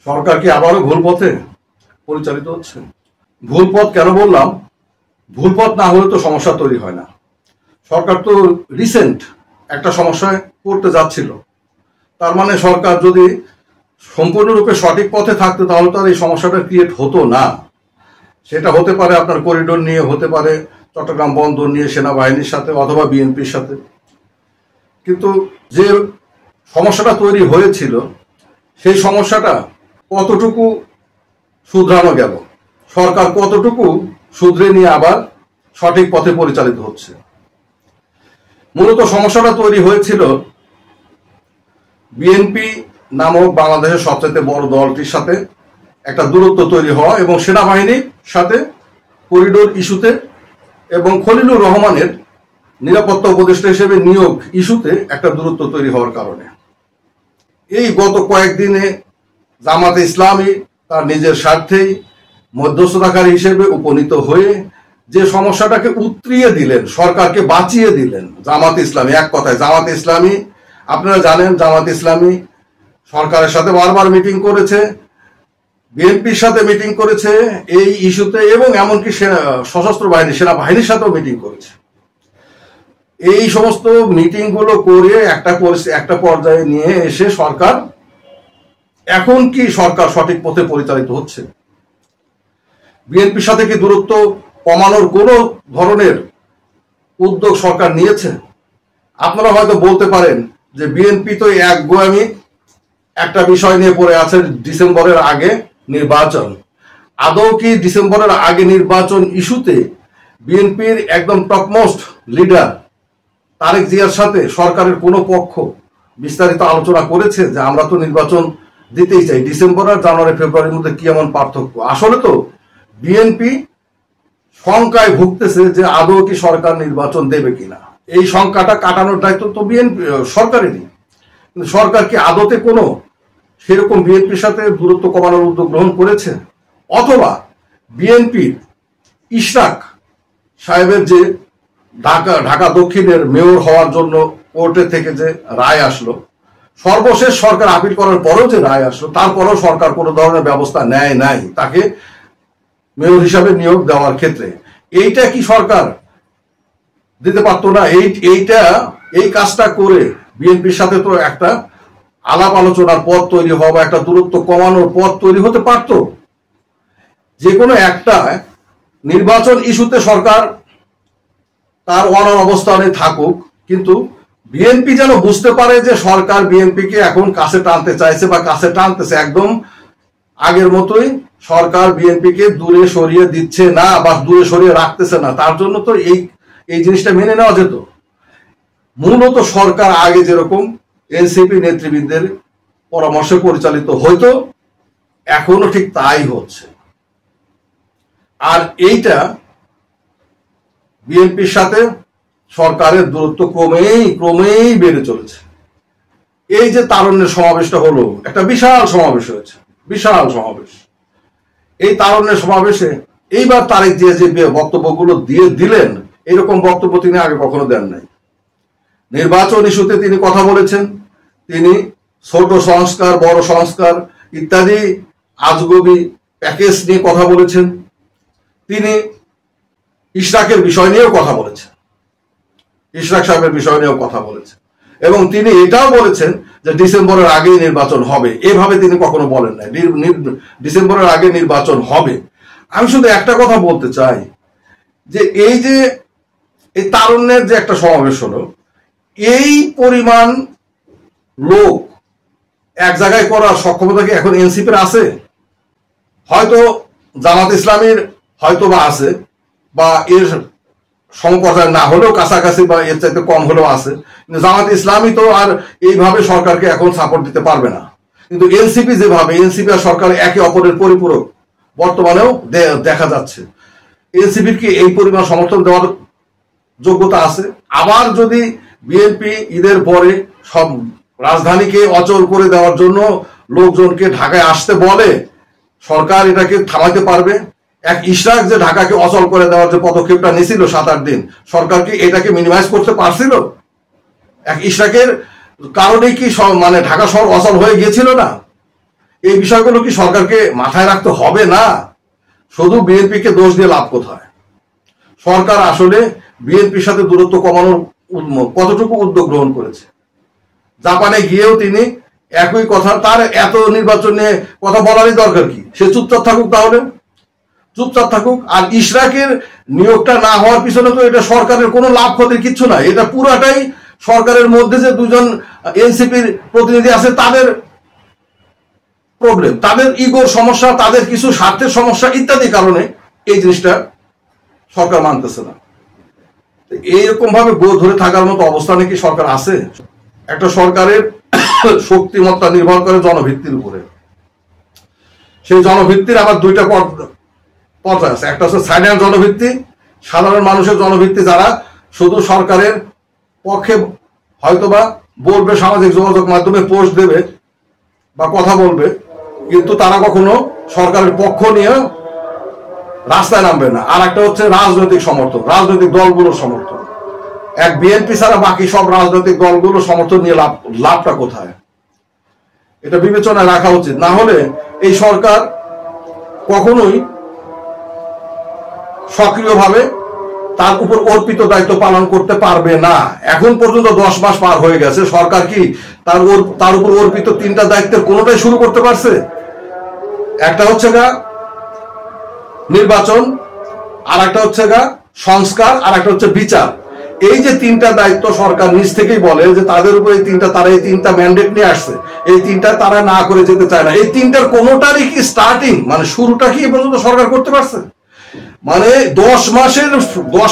সরকার কি আবারও ভুল পথে পরিচালিত হচ্ছে? ভুল পথ কেন বললাম? ভুল পথ না হলে তো সমস্যা তৈরি হয় না। সরকার তো রিসেন্ট একটা সমস্যায় পড়তে যাচ্ছিল। তার মানে সরকার যদি সম্পূর্ণরূপে সঠিক পথে থাকতো তাহলে তো আর এই সমস্যাটা ক্রিয়েট হতো না। সেটা হতে পারে আপনার করিডোর নিয়ে, হতে পারে চট্টগ্রাম বন্দর নিয়ে সেনাবাহিনীর সাথে অথবা বিএনপির সাথে। কিন্তু যে সমস্যাটা তৈরি হয়েছিল সেই সমস্যাটা কতটুকু শুধরানো গেল, সরকার কতটুকু শুধরে নিয়ে আবার সঠিক পথে পরিচালিত হচ্ছে? মূলত সমস্যাটা তৈরি হয়েছিল বিএনপি নামক বাংলাদেশের সবচেয়ে বড় দলটির সাথে একটা দূরত্ব তৈরি হওয়া এবং সেনাবাহিনীর সাথে করিডোর ইস্যুতে এবং খলিলুর রহমানের নিরাপত্তা উপদেষ্টা হিসেবে নিয়োগ ইস্যুতে একটা দূরত্ব তৈরি হওয়ার কারণে এই গত কয়েকদিনে জামাতে ইসলামী তার নিজের স্বার্থেই মধ্যস্থতাকারী হিসেবে উপনীত হয়ে যে সমস্যাটাকে উতরিয়ে দিলেন, সরকারকে বাঁচিয়ে দিলেন জামাতে ইসলামী। এক কথায় জামাতে ইসলামী, আপনারা জানেন জামাতে ইসলামী সরকারের সাথে বারবার মিটিং করেছে, বিএনপির সাথে মিটিং করেছে এই ইস্যুতে এবং এমনকি সশস্ত্র বাহিনী সেনাবাহিনীর সাথেও মিটিং করেছে। এই সমস্ত মিটিং গুলো করে একটা পর্যায়ে নিয়ে এসে সরকার এখন কি সরকার সঠিক পথে পরিচালিত হচ্ছে? বিএনপির সাথে কি দূরত্ব কমানোর কোন ধরনের উদ্যোগ সরকার নিয়েছে? আপনারা হয়তো বলতে পারেন যে বিএনপি তো একগুয়ামি একটা বিষয় নিয়ে পড়ে আছে, ডিসেম্বরের আগে নির্বাচন। আদৌ কি ডিসেম্বরের আগে নির্বাচন ইস্যুতে বিএনপির একদম টপমোস্ট লিডার তারেক জিয়ার সাথে সরকারের কোনো পক্ষ বিস্তারিত আলোচনা করেছে যে আমরা তো নির্বাচন দিতেই চাই? ডিসেম্বর আর জানুয়ারি ফেব্রুয়ারির মধ্যে কি এমন পার্থক্য? আসলে তো বিএনপি শঙ্কায় ভুগতেছে যে আদৌ কি সরকার নির্বাচন দেবে কিনা। এই শঙ্কাটা কাটানোর দায়িত্ব তো বিএনপি সরকারেরই। কিন্তু সরকার কি আদতে কোনো সেরকম বিএনপির সাথে দূরত্ব কমানোর উদ্যোগ গ্রহণ করেছে? অথবা বিএনপির ইশরাক সাহেবের যে ঢাকা দক্ষিণের মেয়র হওয়ার জন্য কোর্টের থেকে যে রায় আসলো, সর্বশেষ সরকার আপিল করার পরেও যে রায় আসলো, তারপরেও সরকার কোনো ধরনের ব্যবস্থা নেয় নাই তাকে মেয়র হিসাবে নিয়োগ দেওয়ার ক্ষেত্রে। এইটা কি সরকার দিতে পারতো না? এই কাজটা করে বিএনপির সাথে তো একটা আলাপ আলোচনার পথ তৈরি হওয়া বা একটা দূরত্ব কমানোর পথ তৈরি হতে পারত। যে কোনো একটা নির্বাচন ইস্যুতে সরকার তার অনড় অবস্থানে থাকুক, কিন্তু বিএনপি যেন বুঝতে পারে যে সরকার বিএনপিকে এখন কাছে টানতে চাইছে বা কাছে টানতেছে, একদম আগের মতোই সরকার বিএনপিকে দূরে সরিয়ে দিচ্ছে না বা দূরে সরিয়ে রাখতেছে না। তার জন্য তো এই জিনিসটা মেনে নেওয়া যেত। মূলত সরকার আগে যেরকম এনসিপি নেতৃবৃন্দের পরামর্শে পরিচালিত হইতো, এখনো ঠিক তাই হচ্ছে। আর এইটা বিএনপির সাথে সরকারের দূরত্ব ক্রমেই বেড়ে চলেছে। এই যে তারুণ্যের সমাবেশটা হলো, একটা বিশাল সমাবেশ হয়েছে, বিশাল সমাবেশ। এই তারুণ্যের সমাবেশে এইবার তারেক জিয়া যে বক্তব্যগুলো দিলেন, এরকম বক্তব্য তিনি আগে কখনো দেন নাই। নির্বাচন ইস্যুতে তিনি কথা বলেছেন, তিনি ছোট সংস্কার, বড় সংস্কার ইত্যাদি আজগবি প্যাকেজ নিয়ে কথা বলেছেন, তিনি ইশরাকের বিষয় নিয়েও কথা বলেছেন, ইশরাক সাহেবের বিষয় নিয়েও কথা বলেছেন এবং তিনি এটাও বলেছেন যে ডিসেম্বরের আগেই নির্বাচন হবে। এভাবে তিনি কখনো বলেন নাই ডিসেম্বরের আগে নির্বাচন হবে। আমি শুধু একটা কথা বলতে চাই যে এই তারুণ্যের যে একটা সমাবেশ হলো, এই পরিমাণ লোক এক জায়গায় করার সক্ষমতা কি এখন এনসিপির আছে? হয়তো জামাত ইসলামীর হয়তো বা আছে, বা এর সমপর্যায় না হলেও কাছাকাছি বা এর চাইতে কম হলেও আছে। কিন্তু জামাত ইসলামী তো আর এইভাবে সরকারকে এখন সাপোর্ট দিতে পারবে না। কিন্তু এনসিপি যেভাবে, এনসিপি আর সরকার একে অপরের পরিপূরক বর্তমানেও দেখা যাচ্ছে। এনসিপির কি এই পরিমাণ সমর্থন দেওয়ার যোগ্যতা আছে? আবার যদি বিএনপি ঈদের পরে সব রাজধানীকে অচল করে দেওয়ার জন্য লোকজনকে ঢাকায় আসতে বলে, সরকার এটাকে থামাতে পারবে? এক ইশরাক যে ঢাকাকে অচল করে দেওয়ার যে পদক্ষেপটা নিয়েছিল 7-8 দিন, সরকার কি এটাকে মিনিমাইজ করতে পারছিল? এক ইশরাকের কারণেই কি মানে ঢাকা শহর অচল হয়ে গিয়েছিল না? এই বিষয়গুলো কি সরকারকে মাথায় রাখতে হবে না? শুধু বিএনপিকে দোষ দিয়ে লাভ কোথায়? সরকার আসলে বিএনপির সাথে দূরত্ব কমানোর কতটুকু উদ্যোগ গ্রহণ করেছে? জাপানে গিয়েও তিনি একই কথা, তার এত নির্বাচন নিয়ে কথা বলারই দরকার কি? সে চুপচাপ থাকুক, তাহলে চুপচাপ থাকুক। আর ইশরাকের নিয়োগটা না হওয়ার পিছনে তো এটা সরকারের কোনো লাভ ক্ষতির কিচ্ছু নাই, এটা পুরাটাই সরকারের মধ্যে যে দুজন এনসিপির প্রতিনিধি আছে তাদের প্রবলেম, তাদের ইগোর সমস্যা, তাদের কিছু স্বার্থের সমস্যা ইত্যাদি কারণে এই জিনিসটা সরকার মানতেছে না। এইরকম ভাবে গো ধরে থাকার মতো অবস্থানে কি সরকার আছে? একটা সরকারের শক্তিমত্তা নির্ভর করে জনভিত্তির উপরে। সেই জনভিত্তির আবার দুইটা পর্যায় আছে, একটা হচ্ছে সাইডার জনভিত্তি, সাধারণ মানুষের জনভিত্তি, যারা শুধু সরকারের পক্ষে হয়তোবা বলবে, সামাজিক যোগাযোগ মাধ্যমে পোস্ট দেবে বা কথা বলবে, কিন্তু তারা কখনো সরকারের পক্ষ নিয়ে রাস্তায় নামবে না। আর একটা হচ্ছে রাজনৈতিক সমর্থন, রাজনৈতিক দলগুলোর সমর্থন। এক বিএনপি ছাড়া বাকি সব রাজনৈতিক দলগুলোর সমর্থন নিয়ে লাভটা কোথায়? এটা বিবেচনায় রাখা উচিত। না হলে এই সরকার কখনোই সক্রিয়ভাবে তার উপর অর্পিত দায়িত্ব পালন করতে পারবে না। এখন পর্যন্ত 10 মাস পার হয়ে গেছে, সরকার কি তার উপর অর্পিত 3টা দায়িত্বের কোনোটাই শুরু করতে পারছে? একটা হচ্ছে গা নির্বাচন, আর একটা হচ্ছে গা সংস্কার, আর একটা হচ্ছে বিচার। এই যে 3টা দায়িত্ব সরকার নিজ থেকেই বলে যে তাদের উপর তারা এই 3টা ম্যান্ডেট নিয়ে আসছে, এই 3টা তারা না করে যেতে চায় না। এই 3টার কোনোটারই কি স্টার্টিং, মানে শুরুটা কি এ পর্যন্ত সরকার করতে পারছে? মানে 10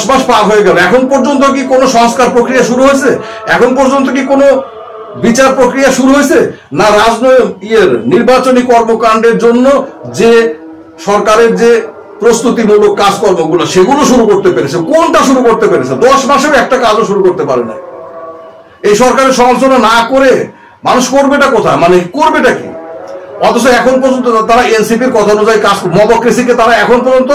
মাস পার হয়ে গেল, এখন পর্যন্ত কি কোনো সংস্কার প্রক্রিয়া শুরু হয়েছে? এখন পর্যন্ত কি কোনো বিচার প্রক্রিয়া শুরু হয়েছে? না নির্বাচনী কর্মকাণ্ডের জন্য যে সরকারের যে প্রস্তুতিমূলক কাজকর্মগুলো সেগুলো শুরু করতে পেরেছে। কোনটা শুরু করতে পেরেছে? 10 মাসেও একটা কাজও শুরু করতে পারে না। এই সরকারের সমালোচনা না করে মানুষ করবেটা কোথায়, মানে করবেটা কি? অথচ এখন পর্যন্ত তারা এনসিপির কথা অনুযায়ী কাজ, মবক্রেসিকে তারা এখন পর্যন্ত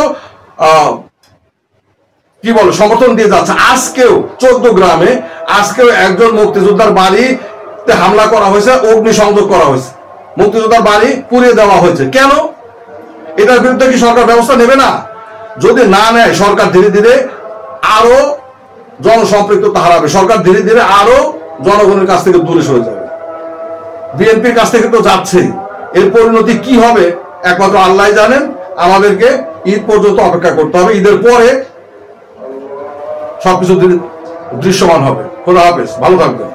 কি বলে সমর্থন দিয়ে যাচ্ছে। আজকেও 14 গ্রামে আজকেও একজন মুক্তিযোদ্ধার বাড়িতে হামলা করা হয়েছে, অগ্নিসংযোগ করা হয়েছে, মুক্তিযোদ্ধার বাড়ি পুড়িয়ে দেওয়া হয়েছে। কেন? এটার বিরুদ্ধে কি সরকার ব্যবস্থা নেবে না? যদি না নেয়, সরকার ধীরে ধীরে আরো জনসম্পৃক্ততা হারাবে, সরকার ধীরে ধীরে আরো জনগণের কাছ থেকে দূরে সরে যাবে। বিএনপির কাছ থেকে তো যাচ্ছেই, এর পরিণতি কি হবে একমাত্র আল্লাহ জানেন। আমাদেরকে ঈদ পর্যন্ত অপেক্ষা করতে হবে, ঈদের পরে সবকিছু দৃশ্যমান হবে। খোদা হাফেজ, ভালো থাকবেন।